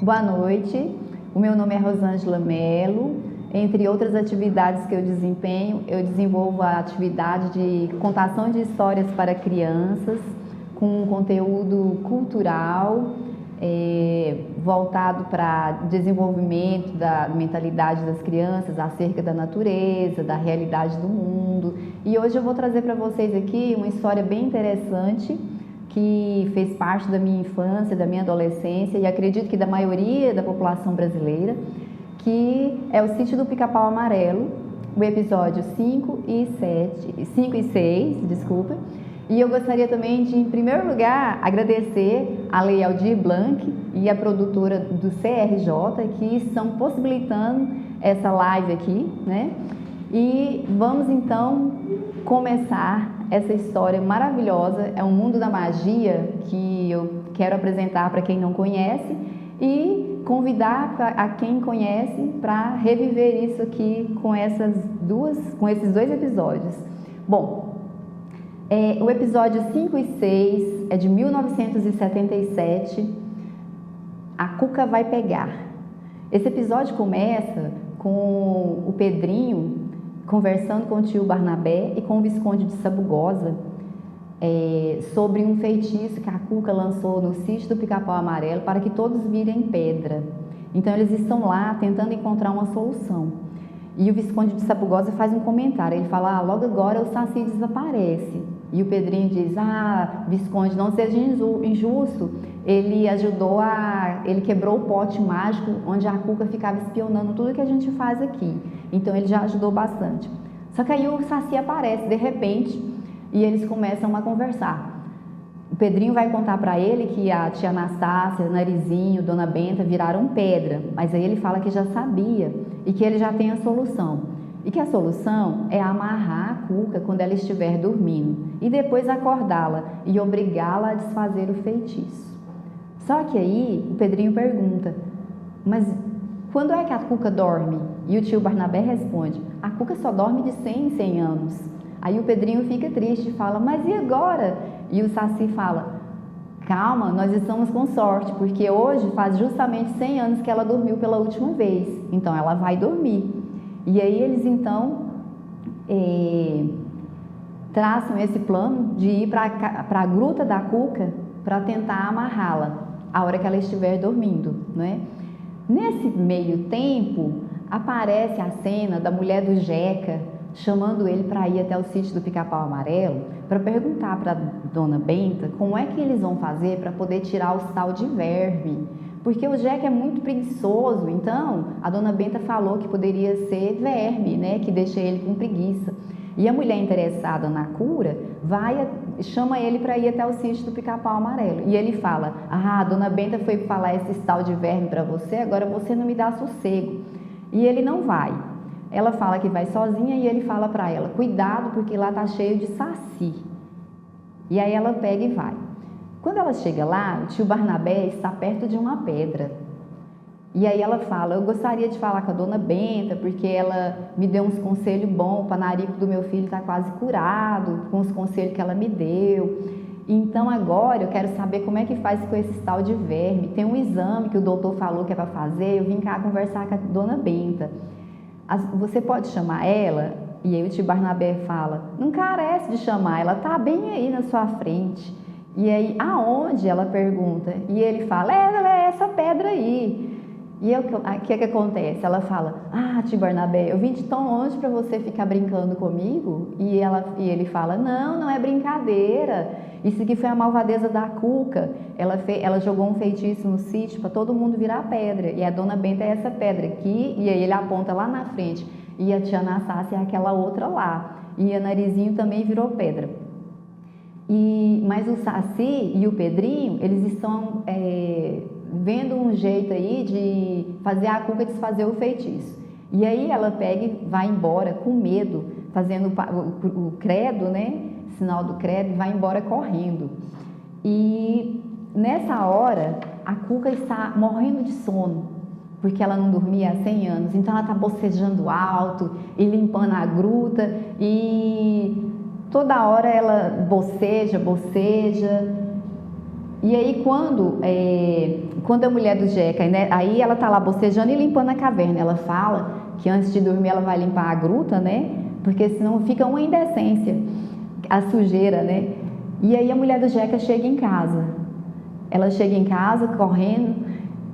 Boa noite, o meu nome é Rosângela Melo. Entre outras atividades que eu desempenho, eu desenvolvo a atividade de contação de histórias para crianças, com conteúdo cultural, voltado para desenvolvimento da mentalidade das crianças acerca da natureza, da realidade do mundo. E hoje eu vou trazer para vocês aqui uma história bem interessante que fez parte da minha infância, da minha adolescência e acredito que da maioria da população brasileira, que é o Sítio do Pica-Pau Amarelo, o episódio 5 e 6, desculpa. E eu gostaria também de, em primeiro lugar, agradecer a Lei Aldir Blanc e a produtora do CRJ que estão possibilitando essa live aqui, né? E vamos então começar essa história maravilhosa. É um mundo da magia que eu quero apresentar para quem não conhece e convidar a quem conhece para reviver isso aqui com esses dois episódios. Bom, o episódio 5 e 6 é de 1977, A Cuca Vai Pegar. Esse episódio começa com o Pedrinho conversando com o tio Barnabé e com o Visconde de Sabugosa sobre um feitiço que a Cuca lançou no Sítio do Pica-Pau Amarelo para que todos virem pedra. Então eles estão lá tentando encontrar uma solução. E o Visconde de Sabugosa faz um comentário, ele fala, logo agora o Saci desaparece. E o Pedrinho diz, Visconde, não seja injusto, ele quebrou o pote mágico onde a Cuca ficava espionando tudo que a gente faz aqui. Então ele já ajudou bastante. Só que aí o Saci aparece de repente e eles começam a conversar. O Pedrinho vai contar para ele que a tia Anastácia, Narizinho, Dona Benta viraram pedra, mas aí ele fala que já sabia e que ele já tem a solução. E que a solução é amarrar a Cuca quando ela estiver dormindo e depois acordá-la e obrigá-la a desfazer o feitiço. Só que aí o Pedrinho pergunta, mas quando é que a Cuca dorme? E o tio Barnabé responde, a Cuca só dorme de 100 em 100 anos. Aí o Pedrinho fica triste e fala, mas e agora? E o Saci fala, calma, nós estamos com sorte, porque hoje faz justamente 100 anos que ela dormiu pela última vez, então ela vai dormir. E aí eles então traçam esse plano de ir para a gruta da Cuca para tentar amarrá-la a hora que ela estiver dormindo, né? Nesse meio tempo aparece a cena da mulher do Jeca chamando ele para ir até o Sítio do Pica-Pau Amarelo para perguntar para Dona Benta como é que eles vão fazer para poder tirar o sal de verme. Porque o Jeca é muito preguiçoso, então a Dona Benta falou que poderia ser verme, né, que deixa ele com preguiça. E a mulher interessada na cura chama ele para ir até o Sítio do Pica-Pau Amarelo. E ele fala, a Dona Benta foi falar esse tal de verme para você, agora você não me dá sossego. E ele não vai. Ela fala que vai sozinha e ele fala para ela, cuidado porque lá tá cheio de saci. E aí ela pega e vai. Quando ela chega lá, o tio Barnabé está perto de uma pedra. E aí ela fala, eu gostaria de falar com a Dona Benta, porque ela me deu uns conselhos bons, o panarico do meu filho está quase curado, com os conselhos que ela me deu. Então agora eu quero saber como é que faz com esse tal de verme. Tem um exame que o doutor falou que é para fazer, eu vim cá conversar com a Dona Benta. Você pode chamar ela? E aí o tio Barnabé fala, não carece de chamar, ela está bem aí na sua frente. E aí, aonde? Ela pergunta. E ele fala, ela é essa pedra aí. E o que acontece? Ela fala, tio Barnabé, eu vim de tão longe para você ficar brincando comigo? E ele fala, não é brincadeira. Isso aqui foi a malvadeza da Cuca. Ela jogou um feitiço no sítio para todo mundo virar pedra. E a Dona Benta é essa pedra aqui. E aí ele aponta lá na frente. E a tia Anastácia é aquela outra lá. E a Narizinho também virou pedra. Mas o Saci e o Pedrinho, eles estão vendo um jeito aí de fazer a Cuca desfazer o feitiço. E aí ela pega e vai embora com medo, fazendo o credo, né? Sinal do credo, e vai embora correndo. E nessa hora, a Cuca está morrendo de sono, porque ela não dormia há 100 anos. Então ela está bocejando alto e limpando a gruta e toda hora ela boceja. E aí quando quando a mulher do Jeca, né, aí ela tá lá bocejando e limpando a caverna, ela fala que antes de dormir ela vai limpar a gruta, né, porque senão fica uma indecência, a sujeira, né. E aí a mulher do Jeca chega em casa, ela chega em casa correndo,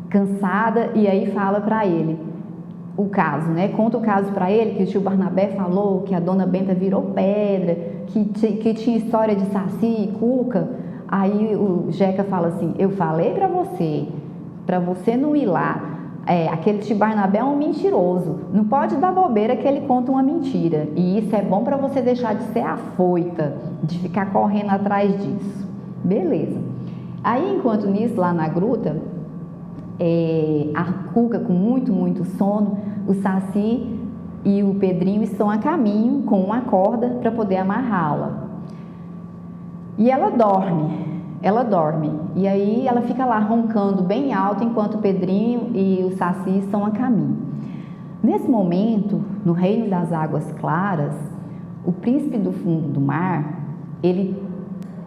cansada, e aí fala para ele o caso, né? Conta o caso para ele, que o tio Barnabé falou que a dona Benta virou pedra, que tinha história de Saci e Cuca. Aí o Jeca fala assim, eu falei para você não ir lá, aquele tio Barnabé é um mentiroso, não pode dar bobeira que ele conta uma mentira, e isso é bom para você deixar de ser afoita, de ficar correndo atrás disso. Beleza. Aí, enquanto nisso, lá na gruta, a Cuca com muito sono, o Saci e o Pedrinho estão a caminho com uma corda para poder amarrá-la. E ela dorme, e aí ela fica lá roncando bem alto enquanto o Pedrinho e o Saci estão a caminho. Nesse momento, no reino das águas claras, o príncipe do fundo do mar, ele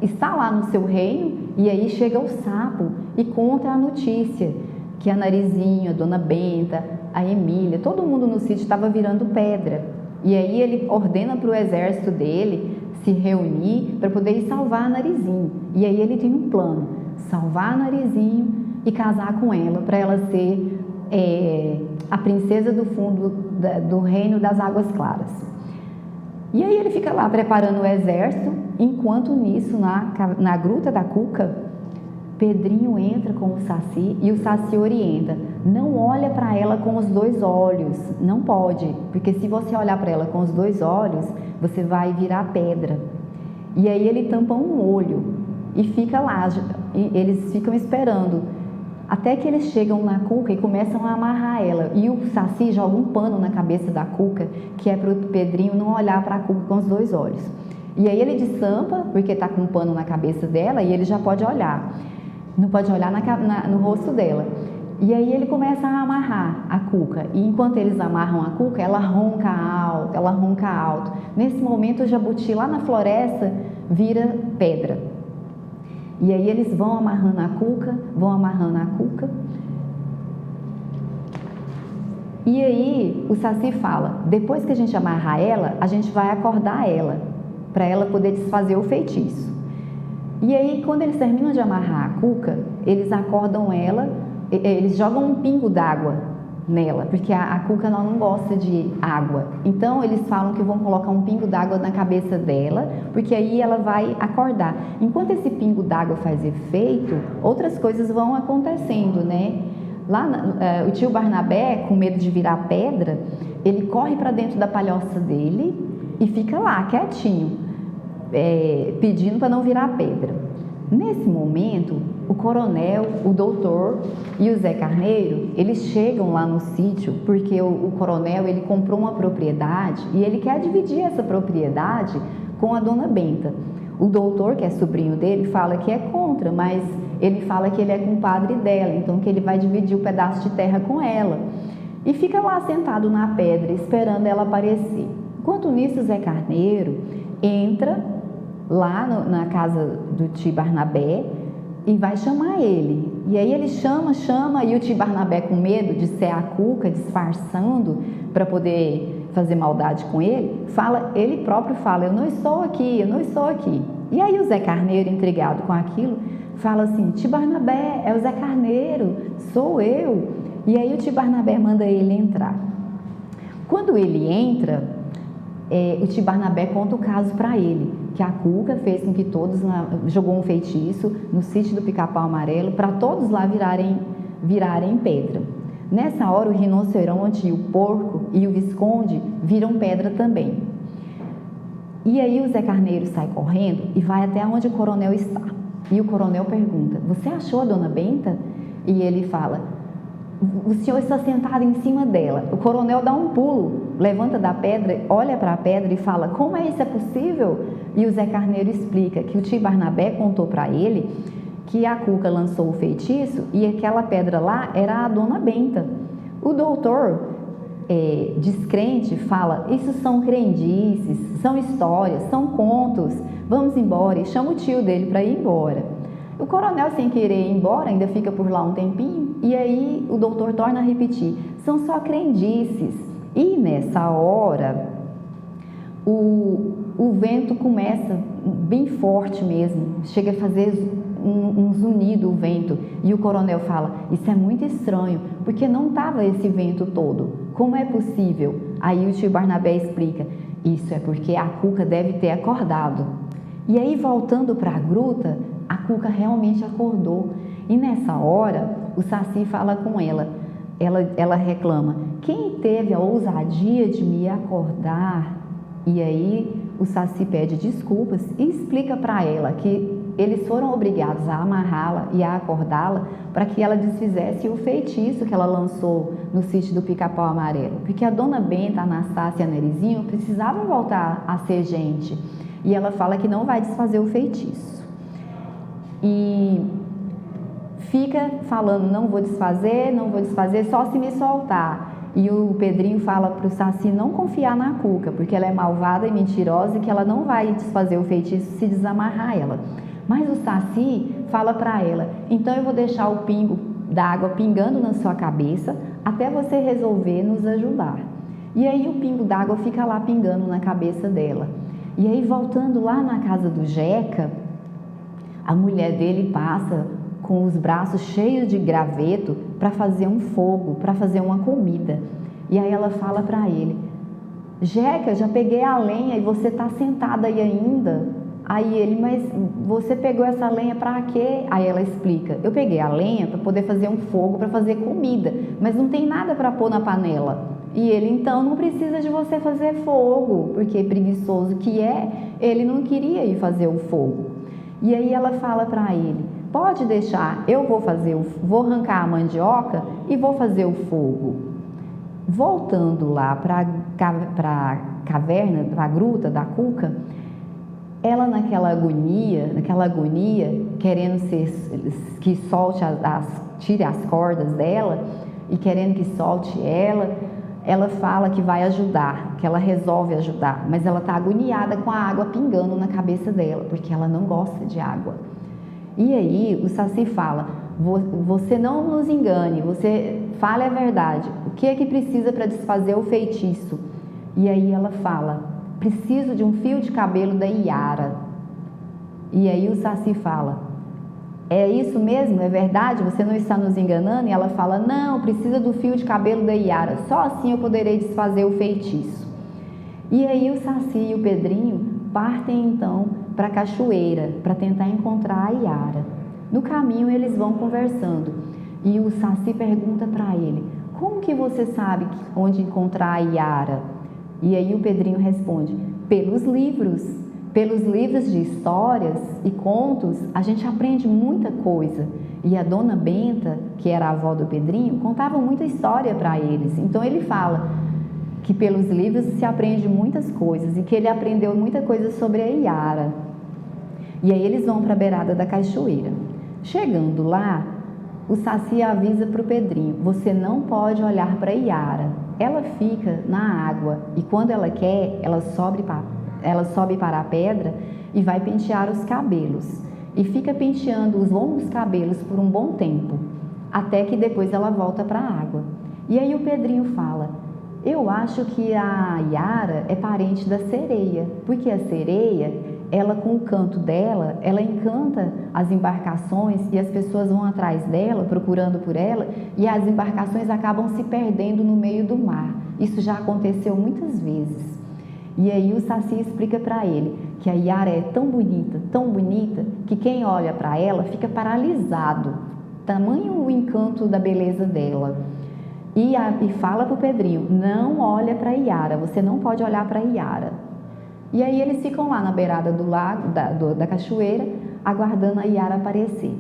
está lá no seu reino, e aí chega o sapo e conta a notícia que a Narizinho, a Dona Benta, a Emília, todo mundo no sítio estava virando pedra. E aí ele ordena para o exército dele se reunir para poder ir salvar a Narizinho. E aí ele tem um plano, salvar a Narizinho e casar com ela, para ela ser a princesa do fundo do reino das águas claras. E aí ele fica lá preparando o exército, enquanto nisso, na gruta da Cuca, Pedrinho entra com o Saci e o Saci orienta, não olha para ela com os dois olhos, não pode, porque se você olhar para ela com os dois olhos, você vai virar pedra. E aí ele tampa um olho e fica lá, eles ficam esperando, até que eles chegam na Cuca e começam a amarrar ela, e o Saci joga um pano na cabeça da Cuca, que é para o Pedrinho não olhar para a Cuca com os dois olhos. E aí ele destampa, porque está com um pano na cabeça dela, e ele já pode olhar. Não pode olhar no rosto dela. E aí ele começa a amarrar a Cuca. E enquanto eles amarram a Cuca, ela ronca alto. Nesse momento o jabuti lá na floresta vira pedra. E aí eles vão amarrando a Cuca. E aí o Saci fala, depois que a gente amarrar ela, a gente vai acordar ela, para ela poder desfazer o feitiço. E aí, quando eles terminam de amarrar a Cuca, eles acordam ela, eles jogam um pingo d'água nela, porque a Cuca não gosta de água. Então, eles falam que vão colocar um pingo d'água na cabeça dela, porque aí ela vai acordar. Enquanto esse pingo d'água faz efeito, outras coisas vão acontecendo, né? Lá, o tio Barnabé, com medo de virar pedra, ele corre para dentro da palhoça dele e fica lá, quietinho, pedindo para não virar pedra. Nesse momento, o coronel, o doutor e o Zé Carneiro, eles chegam lá no sítio porque o coronel, ele comprou uma propriedade e ele quer dividir essa propriedade com a Dona Benta. O doutor, que é sobrinho dele, fala que é contra, mas ele fala que ele é compadre dela, então que ele vai dividir o pedaço de terra com ela. E fica lá sentado na pedra, esperando ela aparecer. Enquanto nisso, o Zé Carneiro entra lá na casa do tio Barnabé e vai chamar ele. E aí ele chama, e o tio Barnabé, com medo de ser a Cuca, disfarçando para poder fazer maldade com ele, ele próprio fala, eu não estou aqui. E aí o Zé Carneiro, intrigado com aquilo, fala assim, tio Barnabé, é o Zé Carneiro, sou eu. E aí o tio Barnabé manda ele entrar. Quando ele entra, o tio Barnabé conta o caso para ele, que a Cuca fez com que todos jogou um feitiço no sítio do Pica-Pau Amarelo para todos lá virarem pedra. Nessa hora, o rinoceronte, o porco e o Visconde viram pedra também. E aí o Zé Carneiro sai correndo e vai até onde o coronel está. E o coronel pergunta, você achou a Dona Benta? E ele fala, o senhor está sentado em cima dela. O coronel dá um pulo, levanta da pedra, olha para a pedra e fala, como isso é possível? E o Zé Carneiro explica que o tio Barnabé contou para ele que a Cuca lançou o feitiço e aquela pedra lá era a Dona Benta. O doutor, descrente, fala, isso são crendices, são histórias, são contos, vamos embora, e chama o tio dele para ir embora. O coronel, sem querer ir embora, ainda fica por lá um tempinho, e aí o doutor torna a repetir, são só crendices. E nessa hora, o vento começa bem forte mesmo, chega a fazer um zunido o vento, e o coronel fala, isso é muito estranho, porque não estava esse vento todo, como é possível? Aí o tio Barnabé explica, isso é porque a Cuca deve ter acordado. E aí, voltando para a gruta, a Cuca realmente acordou, e nessa hora, o Saci fala com ela reclama, quem teve a ousadia de me acordar? E aí o Saci pede desculpas e explica para ela que eles foram obrigados a amarrá-la e a acordá-la para que ela desfizesse o feitiço que ela lançou no sítio do Pica-Pau Amarelo. Porque a Dona Benta, a Anastácia e a Nerizinho precisavam voltar a ser gente. E ela fala que não vai desfazer o feitiço. E fica falando, não vou desfazer, só se me soltar. E o Pedrinho fala para o Saci não confiar na Cuca, porque ela é malvada e mentirosa e que ela não vai desfazer o feitiço se desamarrar ela. Mas o Saci fala para ela, então eu vou deixar o pingo d'água pingando na sua cabeça até você resolver nos ajudar. E aí o pingo d'água fica lá pingando na cabeça dela. E aí voltando lá na casa do Jeca, a mulher dele passa com os braços cheios de graveto para fazer um fogo, para fazer uma comida. E aí ela fala para ele, Jeca, já peguei a lenha e você está sentada aí ainda? Aí ele, mas você pegou essa lenha para quê? Aí ela explica, eu peguei a lenha para poder fazer um fogo, para fazer comida, mas não tem nada para pôr na panela. E ele, então, não precisa de você fazer fogo, porque preguiçoso que é, ele não queria ir fazer o fogo. E aí ela fala para ele, pode deixar, eu vou arrancar a mandioca e vou fazer o fogo. Voltando lá para a caverna, para a gruta da Cuca, ela naquela agonia, querendo que solte tire as cordas dela e querendo que solte ela fala que vai ajudar, que ela resolve ajudar, mas ela está agoniada com a água pingando na cabeça dela, porque ela não gosta de água. E aí o Saci fala, você não nos engane, você fale a verdade, o que é que precisa para desfazer o feitiço? E aí ela fala, preciso de um fio de cabelo da Iara. E aí o Saci fala, é isso mesmo? É verdade? Você não está nos enganando? E ela fala, não, precisa do fio de cabelo da Iara, só assim eu poderei desfazer o feitiço. E aí o Saci e o Pedrinho partem então para a cachoeira, para tentar encontrar a Iara. No caminho eles vão conversando e o Saci pergunta para ele, como que você sabe onde encontrar a Iara? E aí o Pedrinho responde, pelos livros de histórias e contos, a gente aprende muita coisa. E a Dona Benta, que era a avó do Pedrinho, contava muita história para eles. Então ele fala que pelos livros se aprende muitas coisas e que ele aprendeu muita coisa sobre a Iara. E aí eles vão para a beirada da cachoeira. Chegando lá, o Saci avisa para o Pedrinho, você não pode olhar para a Iara. Ela fica na água e quando ela quer, ela sobe para a pedra e vai pentear os cabelos. E fica penteando os longos cabelos por um bom tempo, até que depois ela volta para a água. E aí o Pedrinho fala, eu acho que a Iara é parente da sereia, porque a sereia, ela com o canto dela, ela encanta as embarcações e as pessoas vão atrás dela, procurando por ela, e as embarcações acabam se perdendo no meio do mar. Isso já aconteceu muitas vezes. E aí o Saci explica para ele que a Iara é tão bonita, que quem olha para ela fica paralisado, tamanho o encanto da beleza dela. E fala para o Pedrinho, não olha para a Iara, você não pode olhar para a Iara. E aí eles ficam lá na beirada do lago, da cachoeira, aguardando a Iara aparecer,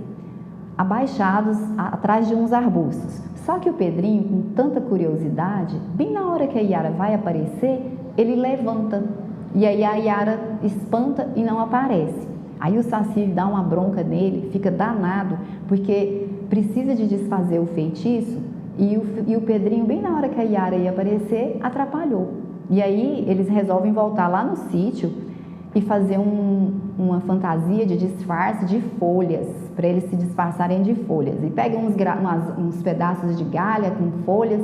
abaixados atrás de uns arbustos. Só que o Pedrinho, com tanta curiosidade, bem na hora que a Iara vai aparecer, ele levanta. E aí a Iara espanta e não aparece. Aí o Saci dá uma bronca nele, fica danado, porque precisa de desfazer o feitiço, e o Pedrinho, bem na hora que a Iara ia aparecer, atrapalhou. E aí eles resolvem voltar lá no sítio, e fazer uma fantasia de disfarce de folhas, para eles se disfarçarem de folhas. E pegam uns pedaços de galha com folhas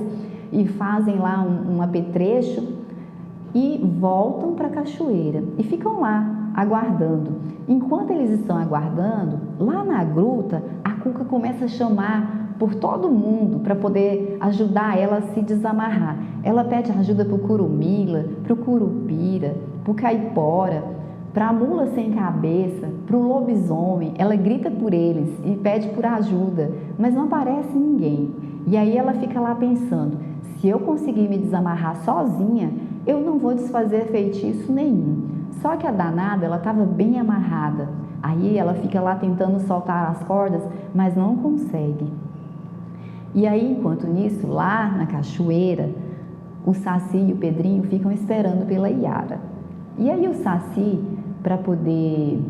e fazem lá um apetrecho e voltam para a cachoeira e ficam lá aguardando. Enquanto eles estão aguardando, lá na gruta, a Cuca começa a chamar por todo mundo para poder ajudar ela a se desamarrar. Ela pede ajuda para o Curumila, para o Curupira, para o Caipora, para a mula sem cabeça, para o lobisomem. Ela grita por eles e pede por ajuda, mas não aparece ninguém. E aí ela fica lá pensando, se eu conseguir me desamarrar sozinha, eu não vou desfazer feitiço nenhum. Só que a danada, ela estava bem amarrada. Aí ela fica lá tentando soltar as cordas, mas não consegue. E aí, enquanto nisso, lá na cachoeira, o Saci e o Pedrinho ficam esperando pela Iara. E aí o Saci, para poder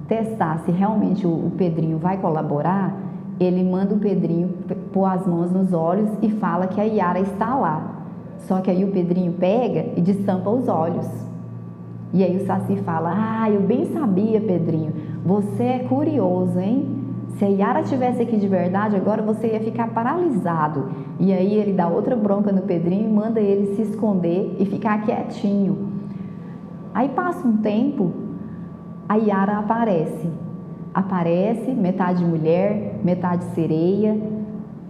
testar se realmente o Pedrinho vai colaborar, ele manda o Pedrinho pôr as mãos nos olhos e fala que a Iara está lá. Só que aí o Pedrinho pega e destampa os olhos. E aí o Saci fala, eu bem sabia, Pedrinho, você é curioso, hein? Se a Iara estivesse aqui de verdade, agora você ia ficar paralisado. E aí ele dá outra bronca no Pedrinho e manda ele se esconder e ficar quietinho. Aí passa um tempo, a Iara aparece. Aparece, metade mulher, metade sereia,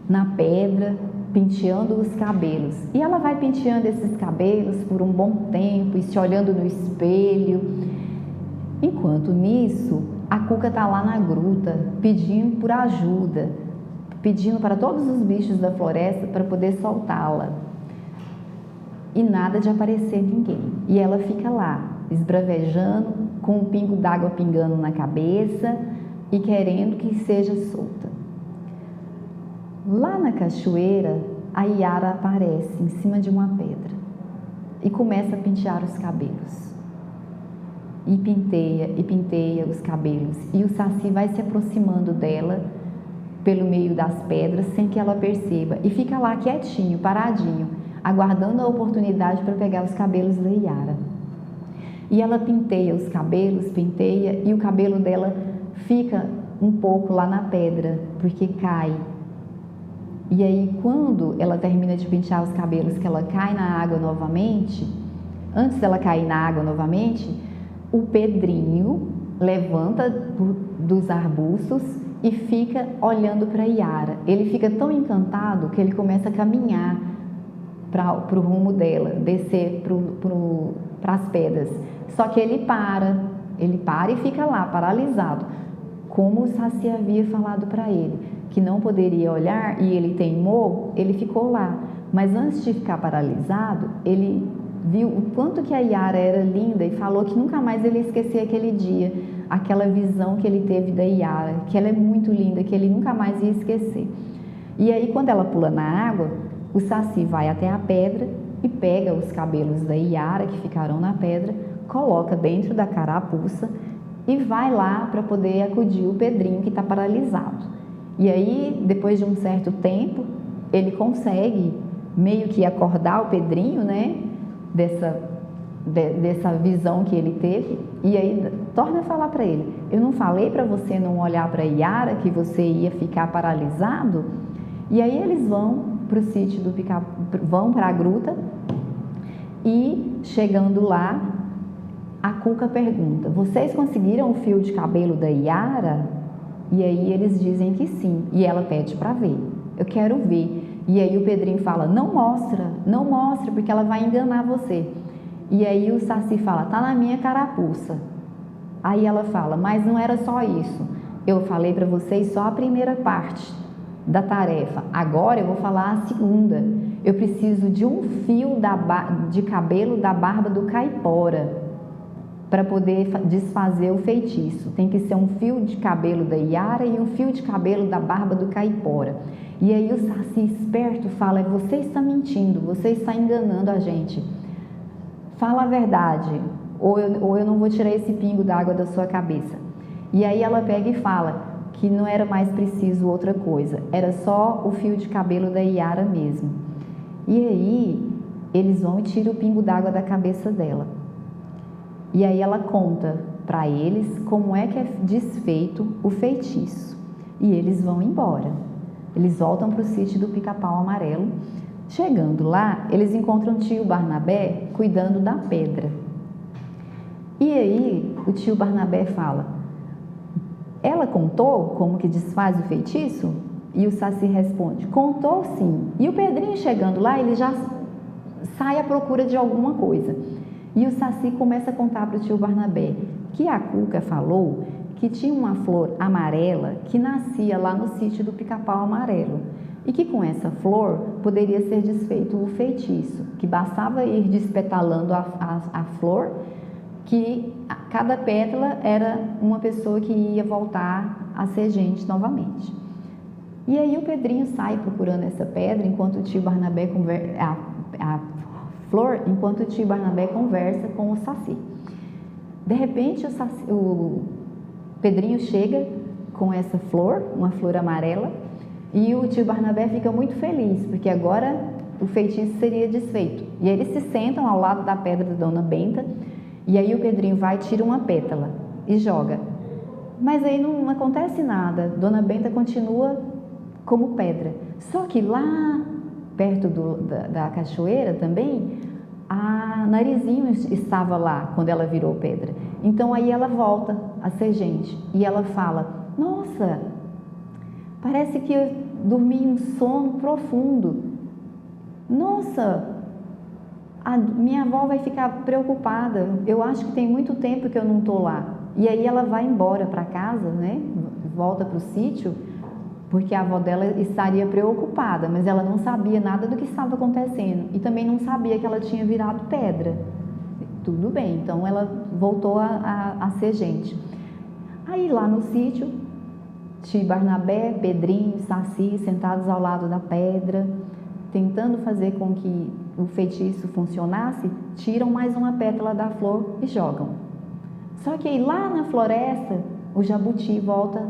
na pedra, penteando os cabelos. E ela vai penteando esses cabelos por um bom tempo e se olhando no espelho. Enquanto nisso, a Cuca está lá na gruta, pedindo por ajuda, pedindo para todos os bichos da floresta para poder soltá-la. E nada de aparecer ninguém. E ela fica lá, esbravejando, com um pingo d'água pingando na cabeça e querendo que seja solta. Lá na cachoeira, a Iara aparece em cima de uma pedra e começa a pentear os cabelos. E penteia os cabelos. E o Saci vai se aproximando dela pelo meio das pedras sem que ela perceba. E fica lá quietinho, paradinho, aguardando a oportunidade para pegar os cabelos da Iara. E ela penteia os cabelos, penteia, e o cabelo dela fica um pouco lá na pedra, porque cai. E aí, quando ela termina de pentear os cabelos, que ela cai na água novamente, antes dela cair na água novamente, o Pedrinho levanta dos arbustos e fica olhando para a Iara. Ele fica tão encantado que ele começa a caminhar para o rumo dela, descer para as pedras. Só que ele para e fica lá, paralisado, como o Saci havia falado para ele, que não poderia olhar, e ele teimou, ele ficou lá. Mas antes de ficar paralisado, ele viu o quanto que a Iara era linda e falou que nunca mais ele ia esquecer aquele dia, aquela visão que ele teve da Iara, que ela é muito linda, que ele nunca mais ia esquecer. E aí, quando ela pula na água, o Saci vai até a pedra e pega os cabelos da Iara, que ficaram na pedra, coloca dentro da carapuça e vai lá para poder acudir o Pedrinho, que está paralisado. E aí, depois de um certo tempo, ele consegue meio que acordar o Pedrinho, né? Dessa visão que ele teve, e aí torna a falar para ele, eu não falei para você não olhar para a Iara, que você ia ficar paralisado? E aí eles vão para o sítio do Pica, vão para a gruta, e chegando lá, a Cuca pergunta, vocês conseguiram o fio de cabelo da Iara? E aí eles dizem que sim, e ela pede para ver, eu quero ver. E aí o Pedrinho fala, não mostra, porque ela vai enganar você. E aí o Saci fala, tá na minha carapuça. Aí ela fala, mas não era só isso. Eu falei para vocês só a primeira parte da tarefa. Agora eu vou falar a segunda. Eu preciso de um fio de cabelo da barba do Caipora para poder desfazer o feitiço. Tem que ser um fio de cabelo da Iara e um fio de cabelo da barba do Caipora. E aí o Saci esperto fala, você está mentindo, você está enganando a gente. Fala a verdade, ou eu não vou tirar esse pingo d'água da sua cabeça. E aí ela pega e fala que não era mais preciso outra coisa, era só o fio de cabelo da Iara mesmo. E aí eles vão e tiram o pingo d'água da cabeça dela. E aí ela conta para eles como é que é desfeito o feitiço. E eles vão embora. Eles voltam para o sítio do Pica-Pau Amarelo. Chegando lá, eles encontram o tio Barnabé cuidando da pedra. E aí o tio Barnabé fala: ela contou como que desfaz o feitiço? E o Saci responde: contou sim. E o Pedrinho chegando lá, ele já sai à procura de alguma coisa. E o Saci começa a contar para o tio Barnabé que a Cuca falou que tinha uma flor amarela que nascia lá no sítio do Pica-Pau Amarelo. E que com essa flor poderia ser desfeito o feitiço, que bastava ir despetalando a flor, que cada pétala era uma pessoa que ia voltar a ser gente novamente. E aí o Pedrinho sai procurando essa pedra, enquanto o tio Barnabé a flor, enquanto o tio Barnabé conversa com o Saci. De repente o Pedrinho chega com essa flor, uma flor amarela, e o tio Barnabé fica muito feliz, porque agora o feitiço seria desfeito. E eles se sentam ao lado da pedra da Dona Benta, e aí o Pedrinho vai, tira uma pétala e joga. Mas aí não acontece nada, Dona Benta continua como pedra. Só que lá perto da cachoeira também, a Narizinho estava lá quando ela virou pedra. Então aí ela volta a ser gente e ela fala: nossa, parece que eu dormi um sono profundo. Nossa, a minha avó vai ficar preocupada. Eu acho que tem muito tempo que eu não estou lá. E aí ela vai embora para casa, né? Volta para o sítio, porque a avó dela estaria preocupada, mas ela não sabia nada do que estava acontecendo e também não sabia que ela tinha virado pedra. Tudo bem, então ela voltou a ser gente. Aí lá no sítio, tio Barnabé, Pedrinho, Saci sentados ao lado da pedra, tentando fazer com que o feitiço funcionasse, tiram mais uma pétala da flor e jogam. Só que aí lá na floresta, o jabuti volta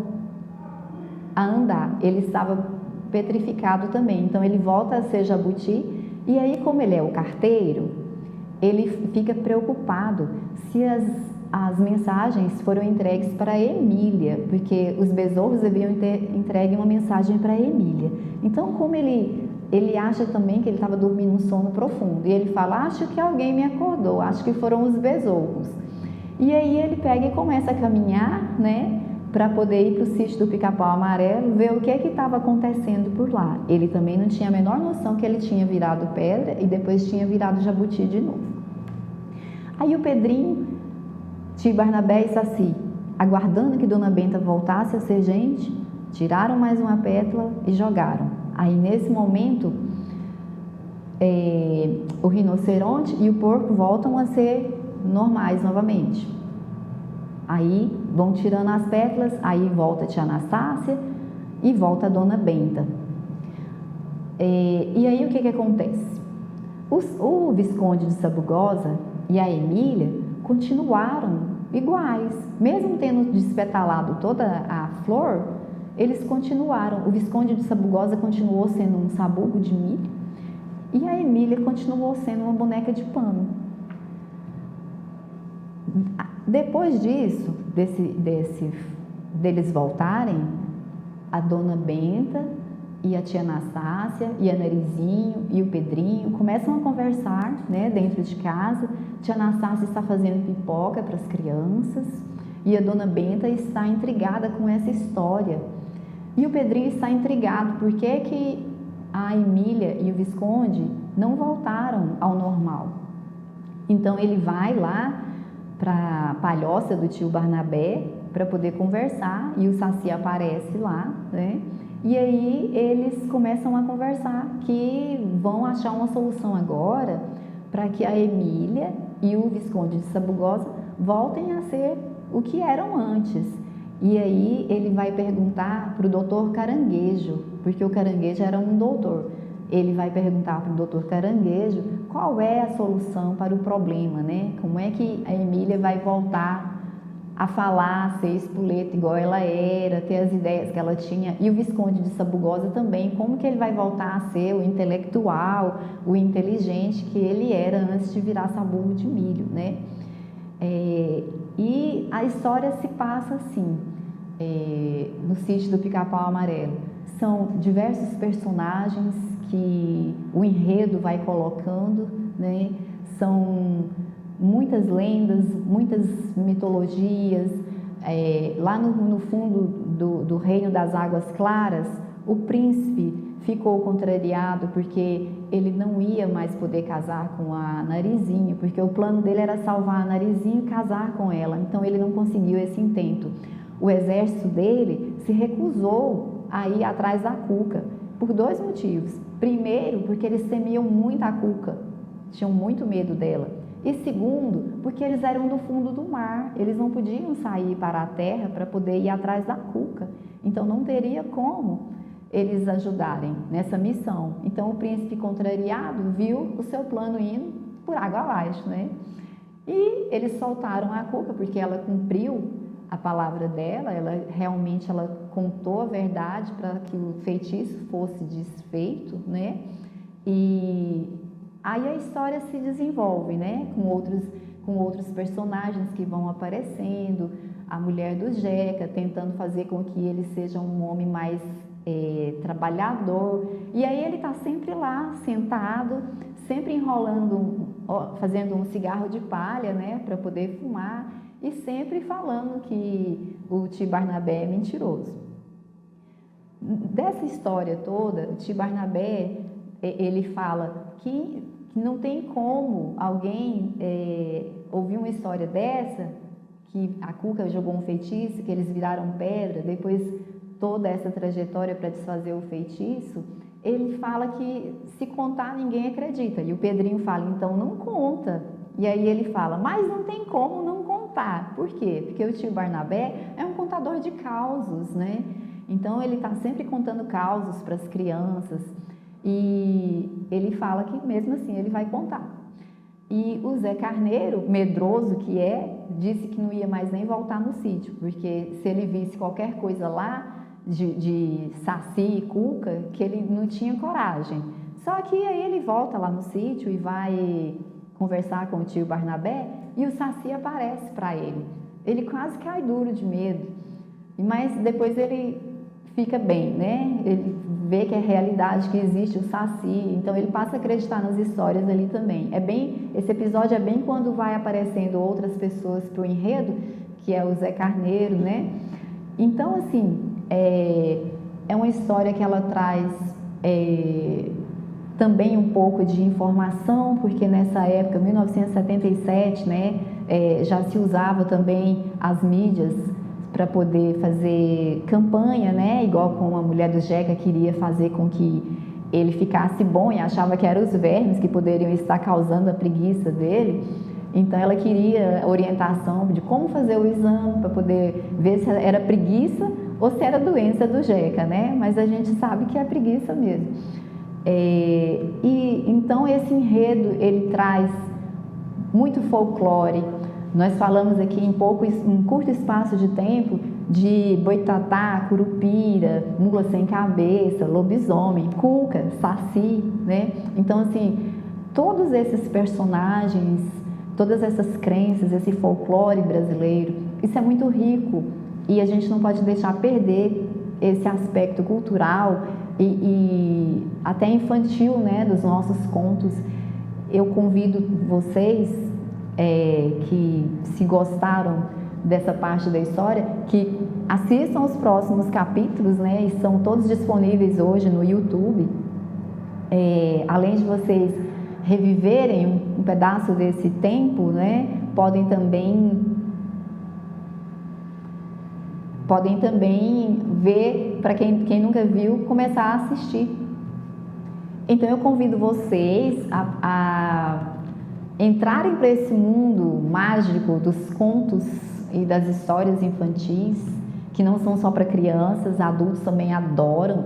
a andar. Ele estava petrificado também, então ele volta a ser jabuti. E aí, como ele é o carteiro, ele fica preocupado se as mensagens foram entregues para Emília, porque os besouros deviam ter entregue uma mensagem para Emília. Então, como ele acha também que ele estava dormindo um sono profundo, e ele fala: acho que alguém me acordou, acho que foram os besouros. E aí ele pega e começa a caminhar, né, para poder ir para o sítio do Pica-Pau Amarelo, ver o que estava acontecendo por lá. Ele também não tinha a menor noção que ele tinha virado pedra e depois tinha virado jabuti de novo. Aí o Pedrinho, tio Barnabé e Saci, aguardando que Dona Benta voltasse a ser gente, tiraram mais uma pétala e jogaram. Aí nesse momento, o rinoceronte e o porco voltam a ser normais novamente. Aí vão tirando as pétalas, aí volta a tia Anastácia e volta a Dona Benta. E aí o que acontece? O Visconde de Sabugosa e a Emília continuaram iguais. Mesmo tendo despetalado toda a flor, eles continuaram. O Visconde de Sabugosa continuou sendo um sabugo de milho e a Emília continuou sendo uma boneca de pano. Depois disso, deles voltarem, a Dona Benta e a tia Anastácia e a Narizinho e o Pedrinho começam a conversar, né, dentro de casa. A tia Anastácia está fazendo pipoca para as crianças e a Dona Benta está intrigada com essa história. E o Pedrinho está intrigado por que a Emília e o Visconde não voltaram ao normal. Então ele vai lá para a palhoça do tio Barnabé para poder conversar e o Saci aparece lá, né? E aí eles começam a conversar que vão achar uma solução agora para que a Emília e o Visconde de Sabugosa voltem a ser o que eram antes. E aí ele vai perguntar para o doutor Caranguejo, porque o Caranguejo era um doutor. Ele vai perguntar para o doutor Caranguejo qual é a solução para o problema, né? Como é que a Emília vai voltar a falar, ser espoleta igual ela era, ter as ideias que ela tinha. E o Visconde de Sabugosa também, como que ele vai voltar a ser o intelectual, o inteligente que ele era antes de virar sabugo de milho, né? E a história se passa assim, no sítio do Pica-Pau Amarelo. São diversos personagens que o enredo vai colocando, né? São muitas lendas, muitas mitologias. Lá no fundo do Reino das Águas Claras, o príncipe ficou contrariado porque ele não ia mais poder casar com a Narizinho, porque o plano dele era salvar a Narizinho e casar com ela, então ele não conseguiu esse intento. O exército dele se recusou a ir atrás da Cuca, por 2 motivos. Primeiro, porque eles temiam muito a Cuca, tinham muito medo dela. E segundo, porque eles eram do fundo do mar, eles não podiam sair para a terra para poder ir atrás da Cuca, então não teria como eles ajudarem nessa missão. Então o príncipe contrariado viu o seu plano indo por água abaixo, né? E eles soltaram a Cuca porque ela cumpriu a palavra dela, ela realmente contou a verdade para que o feitiço fosse desfeito, né? E aí a história se desenvolve, né? Com outros personagens que vão aparecendo, a mulher do Jeca tentando fazer com que ele seja um homem mais trabalhador, e aí ele está sempre lá, sentado, sempre enrolando, fazendo um cigarro de palha, né, para poder fumar, e sempre falando que o tio Barnabé é mentiroso. Dessa história toda, o tio Barnabé, ele fala que não tem como alguém ouvir uma história dessa, que a Cuca jogou um feitiço, que eles viraram pedra, depois toda essa trajetória para desfazer o feitiço, ele fala que se contar ninguém acredita. E o Pedrinho fala, então não conta. E aí ele fala, mas não tem como não contar. Por quê? Porque o tio Barnabé é um contador de causos, né? Então ele está sempre contando causos para as crianças. E ele fala que mesmo assim ele vai contar. E o Zé Carneiro, medroso que disse que não ia mais nem voltar no sítio, porque se ele visse qualquer coisa lá, de Saci e Cuca, que ele não tinha coragem. Só que aí ele volta lá no sítio e vai conversar com o tio Barnabé e o Saci aparece para ele. Ele quase cai duro de medo, mas depois ele fica bem, né? Ele vê que é realidade, que existe o Saci, então ele passa a acreditar nas histórias ali também. Esse episódio é bem quando vai aparecendo outras pessoas para o enredo, que é o Zé Carneiro, né? Então, assim, é uma história que ela traz também um pouco de informação, porque nessa época, 1977, né, já se usava também as mídias para poder fazer campanha, né, igual como a mulher do Jeca queria fazer com que ele ficasse bom e achava que eram os vermes que poderiam estar causando a preguiça dele. Então ela queria orientação de como fazer o exame para poder ver se era preguiça ou se era doença do Jeca, né? Mas a gente sabe que é preguiça mesmo. E então esse enredo ele traz muito folclore. Nós falamos aqui em um curto espaço de tempo de boitatá, curupira, mula sem cabeça, lobisomem, cuca, saci, né? Então assim, todos esses personagens, todas essas crenças, esse folclore brasileiro, isso é muito rico e a gente não pode deixar perder esse aspecto cultural e até infantil, né, dos nossos contos. Eu convido vocês que se gostaram dessa parte da história, que assistam os próximos capítulos, né, e são todos disponíveis hoje no YouTube. Além de vocês reviverem um pedaço desse tempo, né, podem também ver, para quem nunca viu, começar a assistir. Então eu convido vocês a entrarem para esse mundo mágico dos contos e das histórias infantis, que não são só para crianças, adultos também adoram,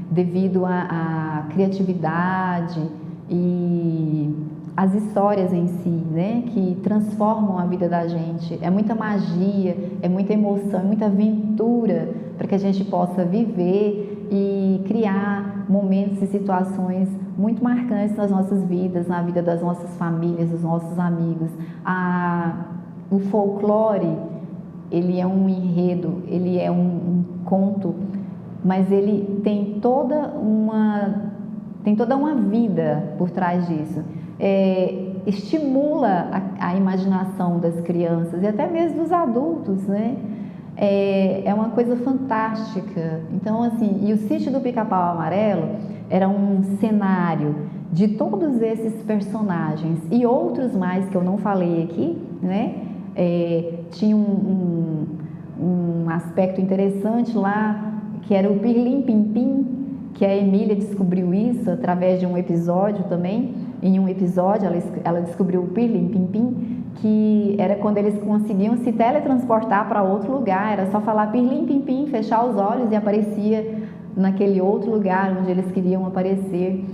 devido à criatividade e as histórias em si, né, que transformam a vida da gente. É muita magia, é muita emoção, é muita aventura para que a gente possa viver e criar momentos e situações muito marcantes nas nossas vidas, na vida das nossas famílias, dos nossos amigos. O folclore, ele é um enredo, ele é um conto, mas ele tem toda uma vida por trás disso. Estimula a imaginação das crianças e até mesmo dos adultos, né? É uma coisa fantástica. Então, assim, e o Sítio do Pica-Pau Amarelo era um cenário de todos esses personagens e outros mais que eu não falei aqui, né? Tinha um aspecto interessante lá, que era o Pirlim Pim Pim, que a Emília descobriu isso através de um episódio também. Em um episódio, ela descobriu o Pirlim Pim Pim, que era quando eles conseguiam se teletransportar para outro lugar. Era só falar Pirlim Pim Pim, fechar os olhos e aparecia naquele outro lugar onde eles queriam aparecer.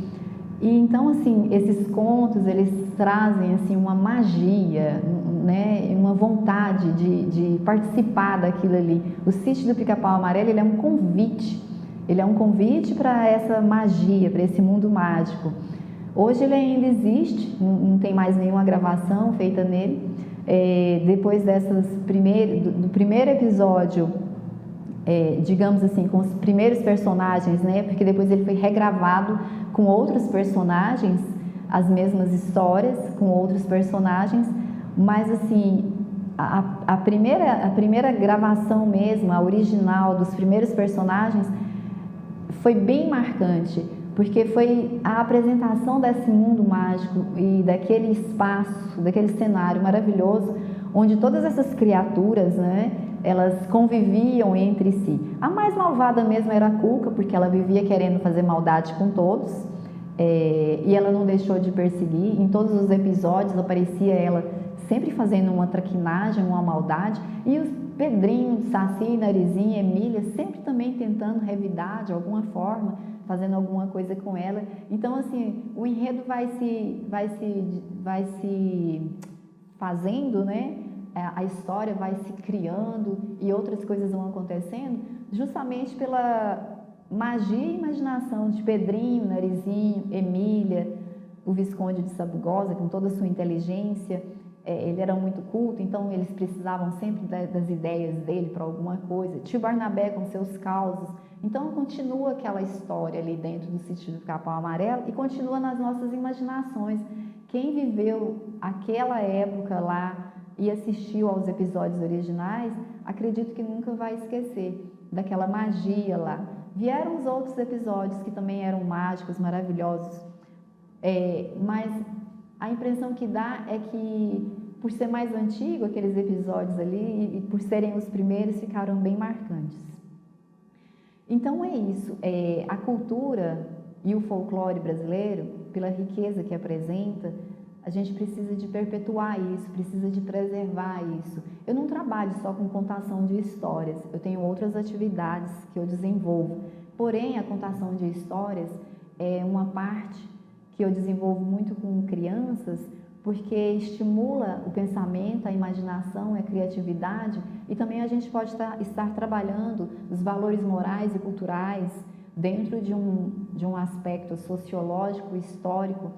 E então, assim, esses contos, eles trazem, assim, uma magia, né, uma vontade de participar daquilo ali. O Sítio do Pica-Pau Amarelo, ele é um convite para essa magia, para esse mundo mágico. Hoje ele ainda existe, não tem mais nenhuma gravação feita nele. Depois do primeiro episódio, digamos assim, com os primeiros personagens, né? Porque depois ele foi regravado com outros personagens, as mesmas histórias, com outros personagens, mas assim, a primeira gravação mesmo, a original dos primeiros personagens, foi bem marcante, porque foi a apresentação desse mundo mágico e daquele espaço, daquele cenário maravilhoso, onde todas essas criaturas, né, elas conviviam entre si. A mais malvada mesmo era a Cuca, porque ela vivia querendo fazer maldade com todos, e ela não deixou de perseguir. Em todos os episódios aparecia ela sempre fazendo uma traquinagem, uma maldade, e os Pedrinho, Saci, Narizinho, Emília sempre também tentando revidar de alguma forma, fazendo alguma coisa com ela. Então, assim, o enredo vai se fazendo, né? A história vai se criando e outras coisas vão acontecendo justamente pela magia e imaginação de Pedrinho, Narizinho, Emília, o Visconde de Sabugosa, com toda a sua inteligência. Ele era muito culto, então eles precisavam sempre das ideias dele para alguma coisa. Tio Barnabé com seus causos. Então continua aquela história ali dentro do Sítio do Pica-Pau Amarelo e continua nas nossas imaginações. Quem viveu aquela época lá e assistiu aos episódios originais, acredito que nunca vai esquecer daquela magia lá. Vieram os outros episódios que também eram mágicos, maravilhosos, mas a impressão que dá é que, por ser mais antigo aqueles episódios ali e por serem os primeiros, ficaram bem marcantes. Então é isso, a cultura e o folclore brasileiro, pela riqueza que apresenta, a gente precisa de perpetuar isso, precisa de preservar isso. Eu não trabalho só com contação de histórias, eu tenho outras atividades que eu desenvolvo. Porém, a contação de histórias é uma parte que eu desenvolvo muito com crianças, porque estimula o pensamento, a imaginação, a criatividade, e também a gente pode estar trabalhando os valores morais e culturais dentro de um aspecto sociológico, histórico,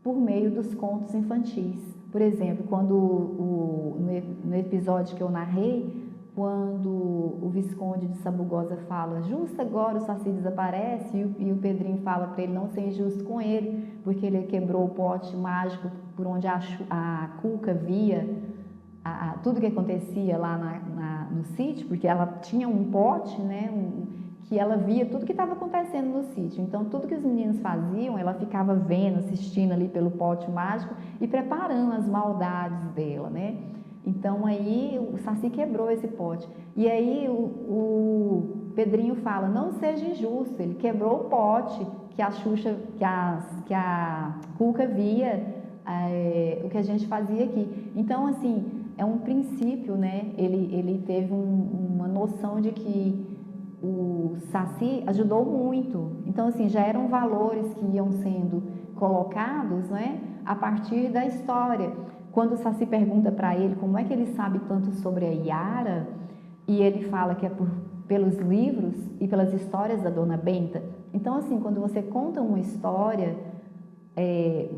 por meio dos contos infantis. Por exemplo, no episódio que eu narrei, quando o Visconde de Sabugosa fala, justo agora o Saci desaparece, e o Pedrinho fala para ele não ser injusto com ele, porque ele quebrou o pote mágico por onde a Cuca via tudo que acontecia lá no sítio, porque ela tinha um pote, né, que ela via tudo que estava acontecendo no sítio. Então, tudo que os meninos faziam, ela ficava vendo, assistindo ali pelo pote mágico e preparando as maldades dela, né? Então, aí o Saci quebrou esse pote. E aí o Pedrinho fala, não seja injusto, ele quebrou o pote que a Xuxa, que a Cuca via, o que a gente fazia aqui. Então, assim, é um princípio, né? Ele teve uma noção de que o Saci ajudou muito. Então, assim, já eram valores que iam sendo colocados, né, a partir da história. Quando o Saci pergunta para ele como é que ele sabe tanto sobre a Yara, e ele fala que é pelos livros e pelas histórias da Dona Benta. Então, assim, quando você conta uma história,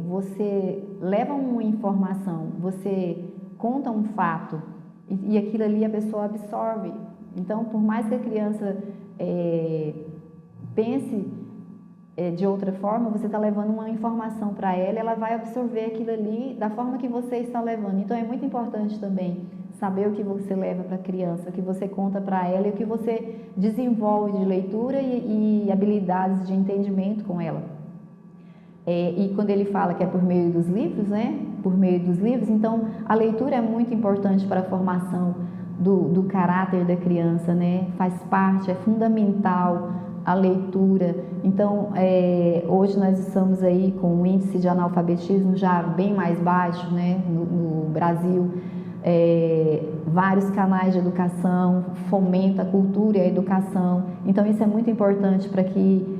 você leva uma informação, você conta um fato e aquilo ali a pessoa absorve. Então, por mais que a criança pense de outra forma, você está levando uma informação para ela vai absorver aquilo ali da forma que você está levando. Então, é muito importante também saber o que você leva para a criança, o que você conta para ela e o que você desenvolve de leitura e habilidades de entendimento com ela. E quando ele fala que é por meio dos livros, né? Por meio dos livros, então a leitura é muito importante para a formação do caráter da criança, né? Faz parte, é fundamental a leitura. Então, hoje nós estamos aí com um índice de analfabetismo já bem mais baixo, né? No Brasil, vários canais de educação fomentam a cultura e a educação. Então, isso é muito importante para que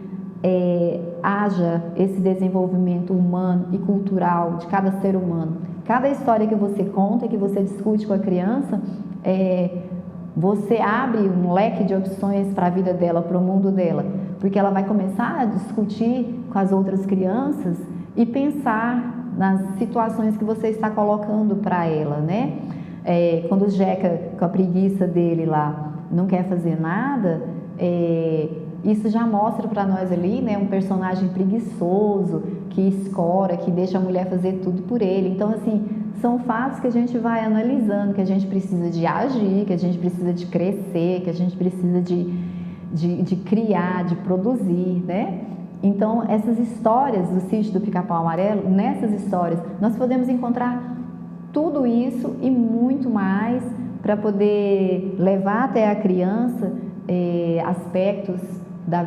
haja esse desenvolvimento humano e cultural de cada ser humano. Cada história que você conta, que você discute com a criança, você abre um leque de opções para a vida dela, para o mundo dela, porque ela vai começar a discutir com as outras crianças e pensar nas situações que você está colocando para ela, né? Quando o Jeca, com a preguiça dele lá, não quer fazer nada, isso já mostra para nós ali, né, um personagem preguiçoso, que escora, que deixa a mulher fazer tudo por ele. Então, assim, são fatos que a gente vai analisando, que a gente precisa de agir, que a gente precisa de crescer, que a gente precisa de criar, de produzir, né? Então, essas histórias do Sítio do Pica-Pau Amarelo, nessas histórias, nós podemos encontrar tudo isso e muito mais para poder levar até a criança aspectos da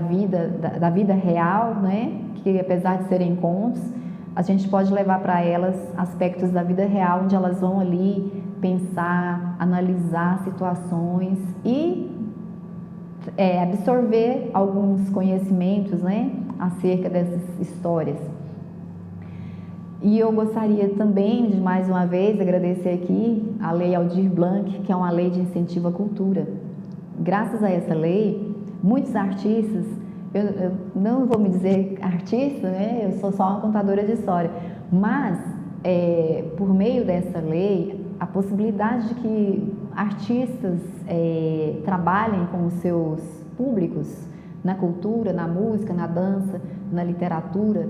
vida real, né? Que apesar de serem contos, a gente pode levar para elas aspectos da vida real, onde elas vão ali pensar, analisar situações e absorver alguns conhecimentos, né? Acerca dessas histórias. E eu gostaria também de, mais uma vez, agradecer aqui a Lei Aldir Blanc, que é uma lei de incentivo à cultura. Graças a essa lei, muitos artistas, eu não vou me dizer artista, né? Eu sou só uma contadora de história, mas por meio dessa lei, a possibilidade de que artistas trabalhem com os seus públicos na cultura, na música, na dança, na literatura,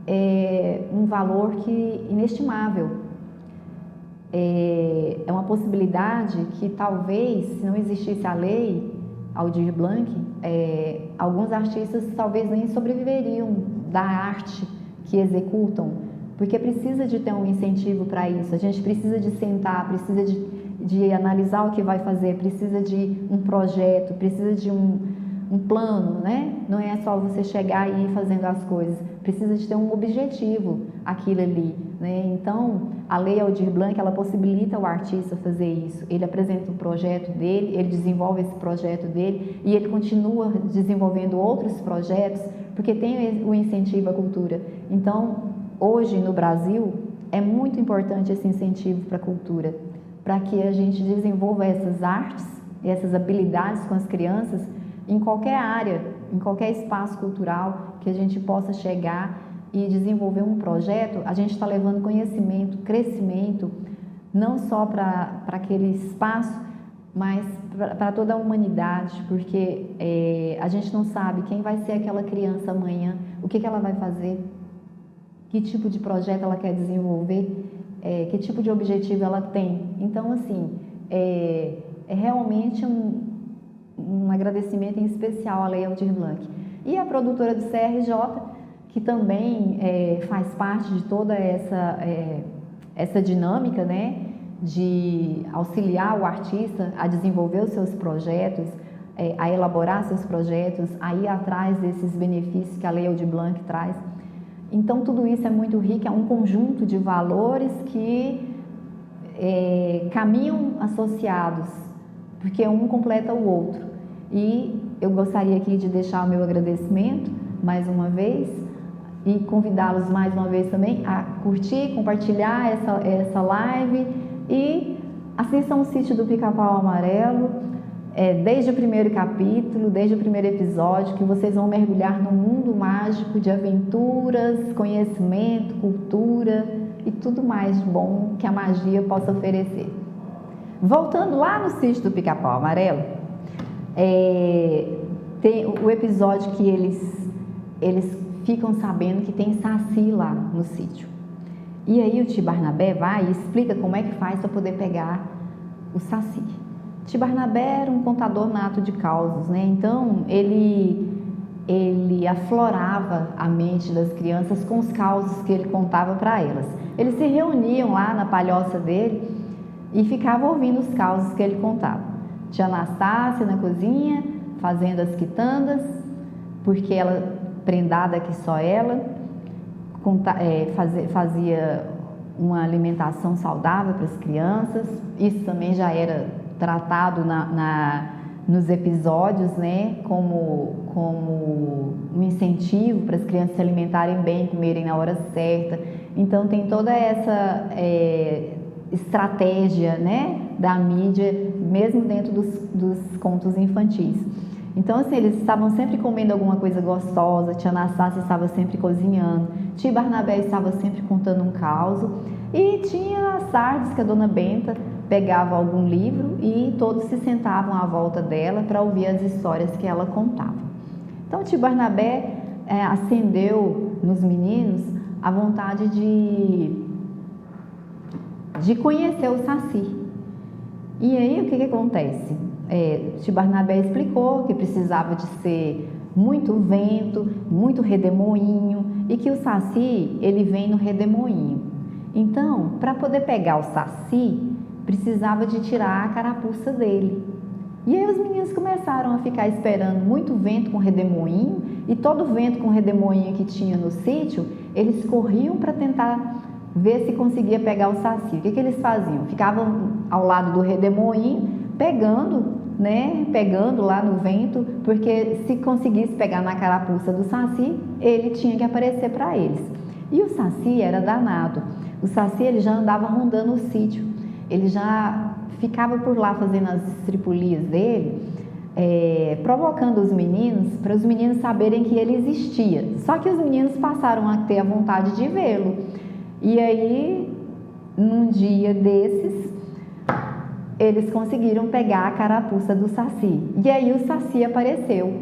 é um valor inestimável. É uma possibilidade que talvez, se não existisse a lei Aldir Blanc, alguns artistas talvez nem sobreviveriam da arte que executam, porque precisa de ter um incentivo para isso. A gente precisa de sentar, precisa de analisar o que vai fazer, precisa de um projeto, precisa de um plano, né? Não é só você chegar e ir fazendo as coisas, precisa de ter um objetivo aquilo ali, né? Então, a Lei Aldir Blanc, ela possibilita o artista fazer isso. Ele apresenta o projeto dele, ele desenvolve esse projeto dele e ele continua desenvolvendo outros projetos, porque tem o incentivo à cultura. Então, hoje no Brasil, é muito importante esse incentivo para a cultura, para que a gente desenvolva essas artes e essas habilidades com as crianças em qualquer área, em qualquer espaço cultural que a gente possa chegar e desenvolver um projeto. A gente está levando conhecimento, crescimento, não só para aquele espaço, mas para toda a humanidade, porque a gente não sabe quem vai ser aquela criança amanhã, o que ela vai fazer, que tipo de projeto ela quer desenvolver, que tipo de objetivo ela tem. Então, assim, é realmente um agradecimento em especial à Lei Aldir Blanc. E a produtora do CRJ, que também faz parte de toda essa dinâmica, né, de auxiliar o artista a desenvolver os seus projetos, a elaborar seus projetos, a ir atrás desses benefícios que a Lei Aldir Blanc traz. Então, tudo isso é muito rico, é um conjunto de valores que caminham associados, porque um completa o outro. E eu gostaria aqui de deixar o meu agradecimento, mais uma vez, e convidá-los mais uma vez também a curtir, compartilhar essa live e assistam o Sítio do Pica-Pau Amarelo. desde o primeiro capítulo, desde o primeiro episódio, que vocês vão mergulhar num mundo mágico de aventuras, conhecimento, cultura e tudo mais de bom que a magia possa oferecer. Voltando lá no sítio do Pica-Pau Amarelo, tem o episódio que eles ficam sabendo que tem saci lá no sítio. E aí o tio Barnabé vai e explica como é que faz para poder pegar o saci. Tio Barnabé era um contador nato de causos, né? Então ele aflorava a mente das crianças com os causos que ele contava para elas. Eles se reuniam lá na palhoça dele e ficavam ouvindo os causos que ele contava. Tia Anastácia na cozinha, fazendo as quitandas, porque ela, prendada que só ela, fazia uma alimentação saudável para as crianças. Isso também já era tratado nos episódios, né, como um incentivo para as crianças se alimentarem bem, comerem na hora certa. Então tem toda essa estratégia, né, da mídia, mesmo dentro dos contos infantis. Então, assim, eles estavam sempre comendo alguma coisa gostosa, tia Anastácia estava sempre cozinhando, tio Barnabé estava sempre contando um caos, e tinha as tardes que a dona Benta pegava algum livro e todos se sentavam à volta dela para ouvir as histórias que ela contava. Então, o tio Barnabé acendeu nos meninos a vontade de conhecer o saci. E aí, o que acontece? Tio Barnabé explicou que precisava de ser muito vento, muito redemoinho, e que o saci, ele vem no redemoinho. Então, para poder pegar o saci, precisava de tirar a carapuça dele. E aí os meninos começaram a ficar esperando muito vento com redemoinho, e todo vento com redemoinho que tinha no sítio, eles corriam para tentar ver se conseguia pegar o saci. O que eles faziam? Ficavam ao lado do redemoinho, pegando lá no vento, porque se conseguisse pegar na carapuça do saci, ele tinha que aparecer para eles. E o saci era danado. O saci, ele já andava rondando o sítio. Ele já ficava por lá fazendo as estripulias dele, provocando os meninos, para os meninos saberem que ele existia. Só que os meninos passaram a ter a vontade de vê-lo. E aí, num dia desses, eles conseguiram pegar a carapuça do saci. E aí o saci apareceu.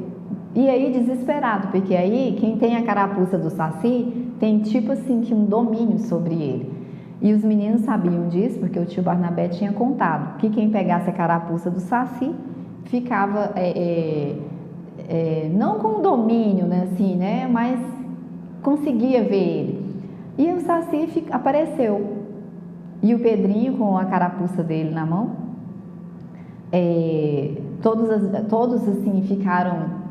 E aí, desesperado, porque aí quem tem a carapuça do saci tem tipo assim que um domínio sobre ele. E os meninos sabiam disso, porque o tio Barnabé tinha contado que quem pegasse a carapuça do saci ficava não com domínio, né, assim, né, mas conseguia ver ele. E o saci apareceu. E o Pedrinho, com a carapuça dele na mão, todos assim ficaram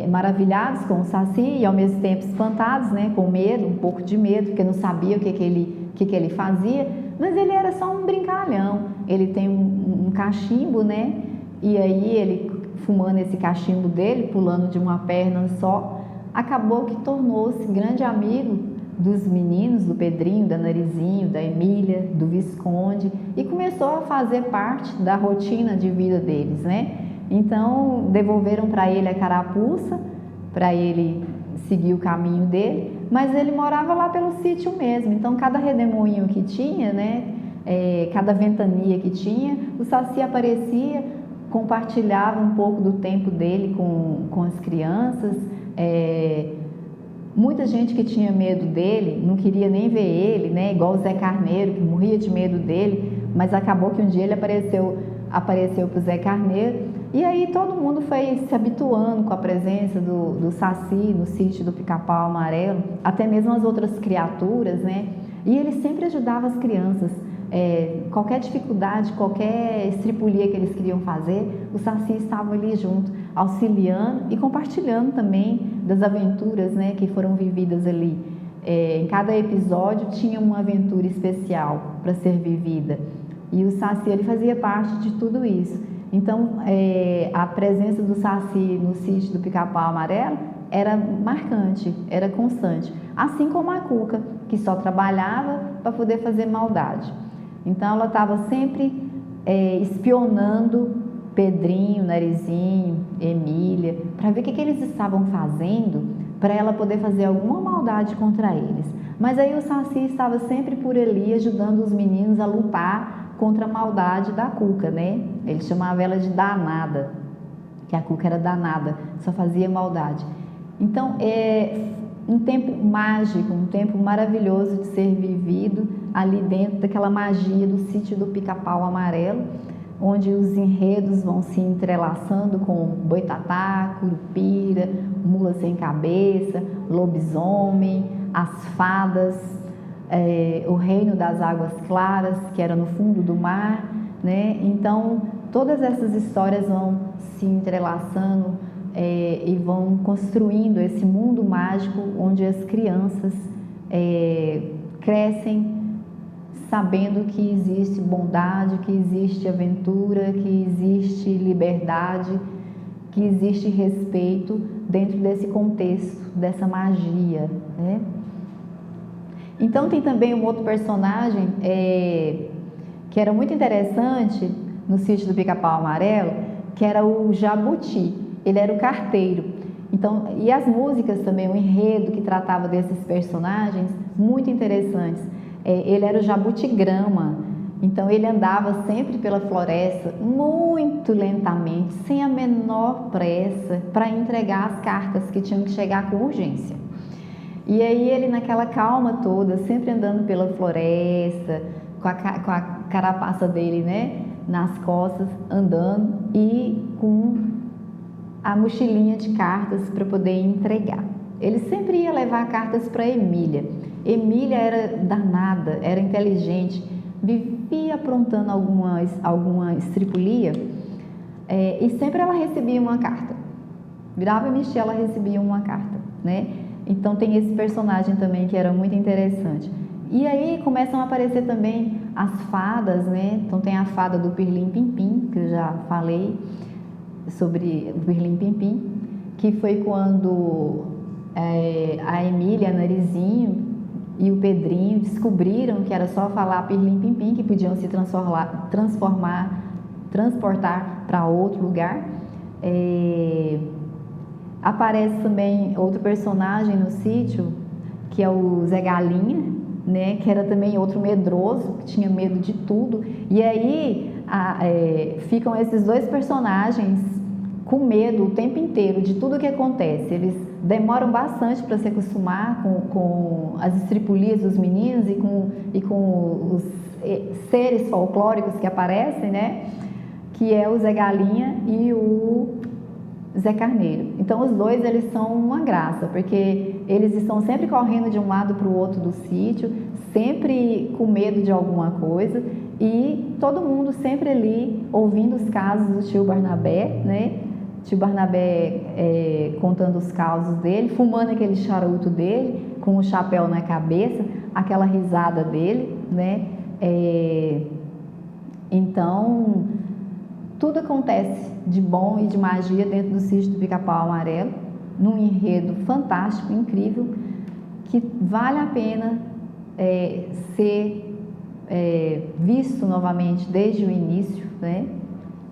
maravilhados com o saci e ao mesmo tempo espantados, né, com medo, um pouco de medo, porque não sabia o que ele fazia, mas ele era só um brincalhão. Ele tem um cachimbo, né, e aí ele, fumando esse cachimbo dele, pulando de uma perna só, acabou que tornou-se grande amigo dos meninos, do Pedrinho, da Narizinho, da Emília, do Visconde, e começou a fazer parte da rotina de vida deles, né? Então, devolveram para ele a carapuça, para ele seguir o caminho dele, mas ele morava lá pelo sítio mesmo. Então, cada redemoinho que tinha, né, cada ventania que tinha, o saci aparecia, compartilhava um pouco do tempo dele com as crianças. Muita gente que tinha medo dele, não queria nem ver ele, né? Igual o Zé Carneiro, que morria de medo dele, mas acabou que um dia ele apareceu para o Zé Carneiro, e aí todo mundo foi se habituando com a presença do saci no sítio do Pica-Pau Amarelo, até mesmo as outras criaturas, né? E ele sempre ajudava as crianças. Qualquer dificuldade, qualquer estripulia que eles queriam fazer, o saci estava ali junto, auxiliando e compartilhando também das aventuras, né, que foram vividas ali. Em cada episódio tinha uma aventura especial para ser vivida, e o saci, ele fazia parte de tudo isso. Então, a presença do saci no sítio do Pica-Pau Amarelo era marcante, era constante, assim como a Cuca, que só trabalhava para poder fazer maldade. Então, ela estava sempre espionando Pedrinho, Narizinho, Emília, para ver o que eles estavam fazendo para ela poder fazer alguma maldade contra eles. Mas aí o Saci estava sempre por ali ajudando os meninos a lutar contra a maldade da Cuca, né? Ele chamava ela de danada, que a Cuca era danada, só fazia maldade. Então, é um tempo mágico, um tempo maravilhoso de ser vivido ali dentro daquela magia do sítio do Pica-Pau Amarelo, onde os enredos vão se entrelaçando com Boitatá, Curupira, Mula Sem Cabeça, Lobisomem, as fadas, o Reino das Águas Claras, que era no fundo do mar, né? Então, todas essas histórias vão se entrelaçando e vão construindo esse mundo mágico onde as crianças crescem sabendo que existe bondade, que existe aventura, que existe liberdade, que existe respeito dentro desse contexto, dessa magia, né? Então tem também um outro personagem que era muito interessante no sítio do Pica-Pau Amarelo, que era o Jabuti. Ele era o carteiro. Então, e as músicas também, o enredo que tratava desses personagens, muito interessantes. Ele era o Jabutigrama. Então ele andava sempre pela floresta, muito lentamente, sem a menor pressa, para entregar as cartas que tinham que chegar com urgência. E aí ele, naquela calma toda, sempre andando pela floresta, com a carapaça dele, né, nas costas, andando e com a mochilinha de cartas para poder entregar. Ele sempre ia levar cartas para Emília. Emília era danada, era inteligente, vivia aprontando alguma estripulia, e sempre ela recebia uma carta. Virava e mexia, ela recebia uma carta, né? Então tem esse personagem também que era muito interessante. E aí começam a aparecer também as fadas, né? Então tem a fada do Pirlim Pimpim, que eu já falei sobre o Pirlim Pimpim, que foi quando a Emília, a Narizinho e o Pedrinho descobriram que era só falar Pirlim Pimpim que podiam se transportar para outro lugar. Aparece também outro personagem no sítio, que é o Zé Galinha, né, que era também outro medroso, que tinha medo de tudo. E aí ficam esses dois personagens com medo o tempo inteiro de tudo que acontece. Eles demoram bastante para se acostumar com as estripulias dos meninos e com os seres folclóricos que aparecem, né, que é o Zé Galinha e o Zé Carneiro. Então os dois, eles são uma graça, porque eles estão sempre correndo de um lado para o outro do sítio, sempre com medo de alguma coisa, e todo mundo sempre ali ouvindo os casos do tio Barnabé, né? Tio Barnabé contando os causos dele, fumando aquele charuto dele, com o chapéu na cabeça, aquela risada dele, né? Então tudo acontece de bom e de magia dentro do sítio do Pica-Pau Amarelo, num enredo fantástico, incrível, que vale a pena ser visto novamente desde o início, né,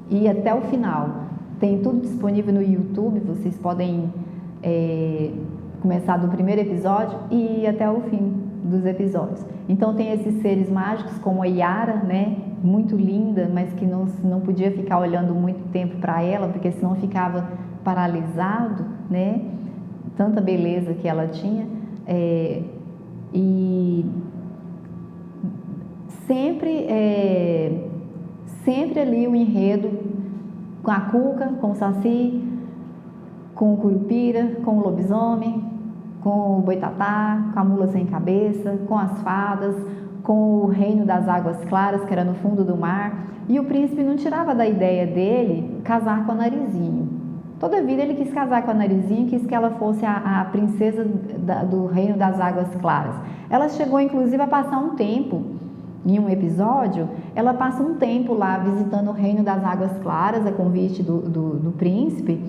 e até o final. Tem tudo disponível no YouTube, vocês podem começar do primeiro episódio e ir até o fim dos episódios. Então tem esses seres mágicos como a Yara, né, muito linda, mas que não podia ficar olhando muito tempo para ela, porque senão ficava paralisado, né? Tanta beleza que ela tinha. E sempre ali o enredo com a Cuca, com o Saci, com o Curupira, com o Lobisomem, com o Boitatá, com a Mula Sem Cabeça, com as fadas, com o Reino das Águas Claras, que era no fundo do mar. E o príncipe não tirava da ideia dele casar com a Narizinho. Toda a vida ele quis casar com a Narizinho, quis que ela fosse a princesa do Reino das Águas Claras. Ela chegou inclusive a passar um tempo, em um episódio, ela passa um tempo lá visitando o Reino das Águas Claras, a convite do príncipe,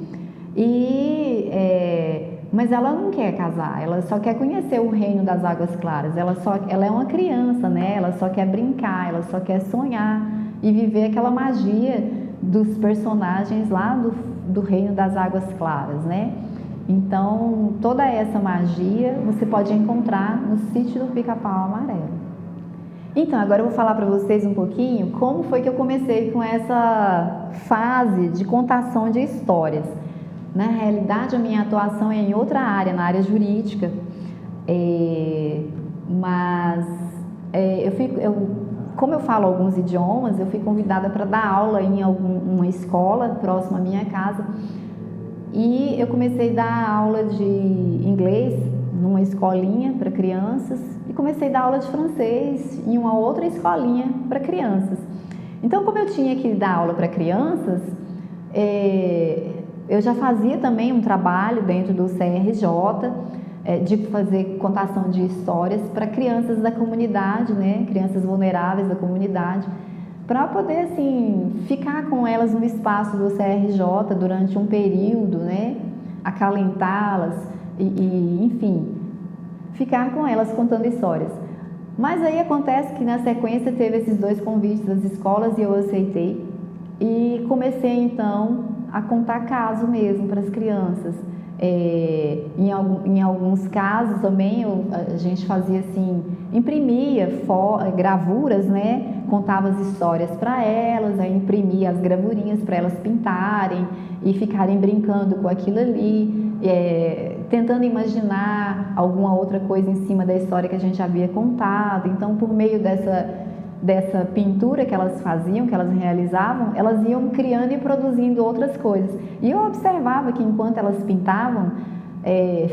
mas ela não quer casar, ela só quer conhecer o Reino das Águas Claras. Ela é uma criança, né? Ela só quer brincar, ela só quer sonhar e viver aquela magia dos personagens lá do Reino das Águas Claras, né? Então, toda essa magia você pode encontrar no Sítio do Pica-Pau Amarelo. Então, agora eu vou falar para vocês um pouquinho como foi que eu comecei com essa fase de contação de histórias. Na realidade, a minha atuação é em outra área, na área jurídica, mas como eu falo alguns idiomas, eu fui convidada para dar aula em uma escola próxima à minha casa. E eu comecei a dar aula de inglês numa escolinha para crianças e comecei a dar aula de francês em uma outra escolinha para crianças. Então, como eu tinha que dar aula para crianças, eu já fazia também um trabalho dentro do CRJ de fazer contação de histórias para crianças da comunidade, né? Crianças vulneráveis da comunidade, para poder, assim, ficar com elas no espaço do CRJ durante um período, né? Acalentá-las e, enfim, ficar com elas contando histórias. Mas aí acontece que na sequência teve esses 2 convites das escolas e eu aceitei e comecei então a contar caso mesmo para as crianças. Em alguns casos também a gente fazia assim, imprimia gravuras, né? Contava as histórias para elas, aí imprimia as gravurinhas para elas pintarem e ficarem brincando com aquilo ali, tentando imaginar alguma outra coisa em cima da história que a gente havia contado. Então, por meio dessa pintura que elas faziam, que elas realizavam, elas iam criando e produzindo outras coisas. E eu observava que enquanto elas pintavam,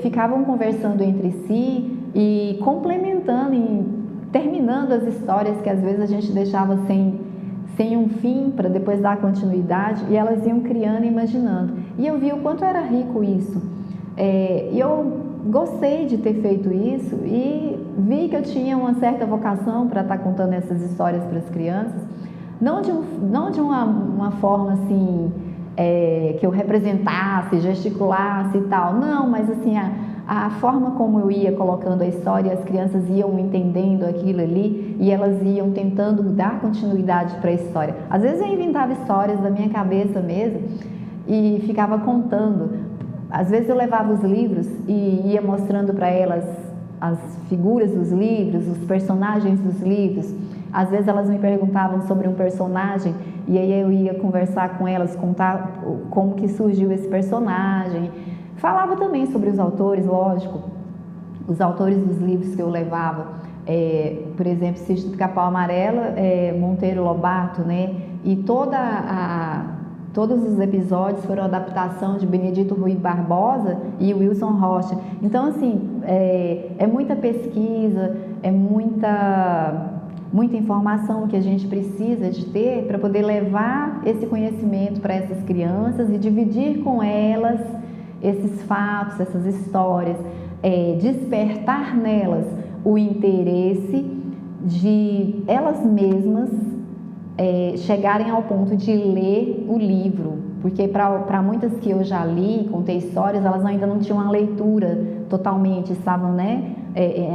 ficavam conversando entre si e complementando e terminando as histórias que às vezes a gente deixava sem um fim para depois dar continuidade, e elas iam criando e imaginando. E eu vi o quanto era rico isso. E eu gostei de ter feito isso e vi que eu tinha uma certa vocação para estar contando essas histórias para as crianças, não de uma forma assim, que eu representasse, gesticulasse e tal, não, mas assim, a forma como eu ia colocando a história, as crianças iam entendendo aquilo ali e elas iam tentando dar continuidade para a história. Às vezes eu inventava histórias da minha cabeça mesmo e ficava contando. Às vezes eu levava os livros e ia mostrando para elas as figuras dos livros, os personagens dos livros. Às vezes elas me perguntavam sobre um personagem e aí eu ia conversar com elas, contar como que surgiu esse personagem. Falava também sobre os autores, lógico, os autores dos livros que eu levava. Por exemplo, Sítio do Pica-Pau Amarelo, Monteiro Lobato, né? E todos os episódios foram adaptação de Benedito Rui Barbosa e Wilson Rocha. Então, assim, é muita pesquisa, é muita informação que a gente precisa de ter para poder levar esse conhecimento para essas crianças e dividir com elas esses fatos, essas histórias, despertar nelas o interesse de elas mesmas chegarem ao ponto de ler o livro, porque para muitas que eu já li, contei histórias, elas ainda não tinham uma leitura totalmente, estavam, né,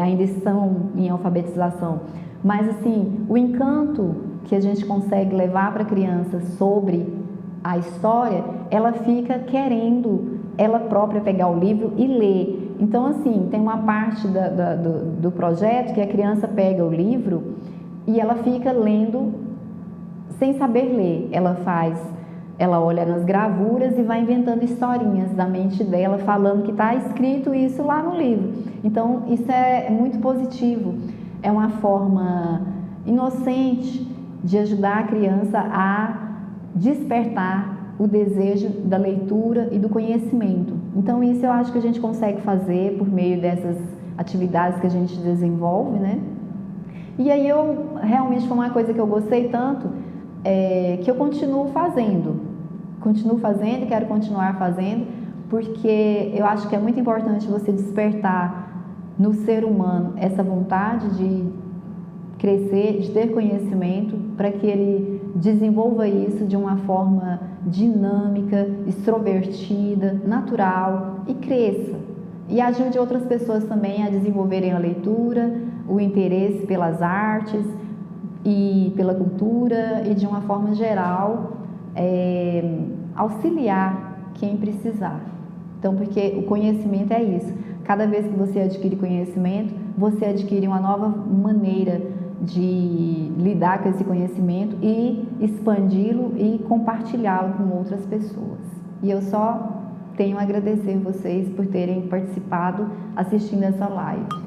ainda estão em alfabetização. Mas assim, o encanto que a gente consegue levar para a criança sobre a história, ela fica querendo ela própria pegar o livro e ler. Então assim, tem uma parte do projeto que a criança pega o livro e ela fica lendo sem saber ler. Ela olha nas gravuras e vai inventando historinhas da mente dela, falando que está escrito isso lá no livro. Então isso é muito positivo. É uma forma inocente de ajudar a criança a despertar o desejo da leitura e do conhecimento. Então isso eu acho que a gente consegue fazer por meio dessas atividades que a gente desenvolve, né? E aí realmente foi uma coisa que eu gostei tanto, que eu continuo fazendo e quero continuar fazendo, porque eu acho que é muito importante você despertar no ser humano essa vontade de crescer, de ter conhecimento, para que ele desenvolva isso de uma forma dinâmica, extrovertida, natural e cresça. E ajude outras pessoas também a desenvolverem a leitura, o interesse pelas artes e pela cultura e de uma forma geral, auxiliar quem precisar. Então, porque o conhecimento é isso. Cada vez que você adquire conhecimento, você adquire uma nova maneira de lidar com esse conhecimento e expandi-lo e compartilhá-lo com outras pessoas. E eu só tenho a agradecer vocês por terem participado assistindo essa live.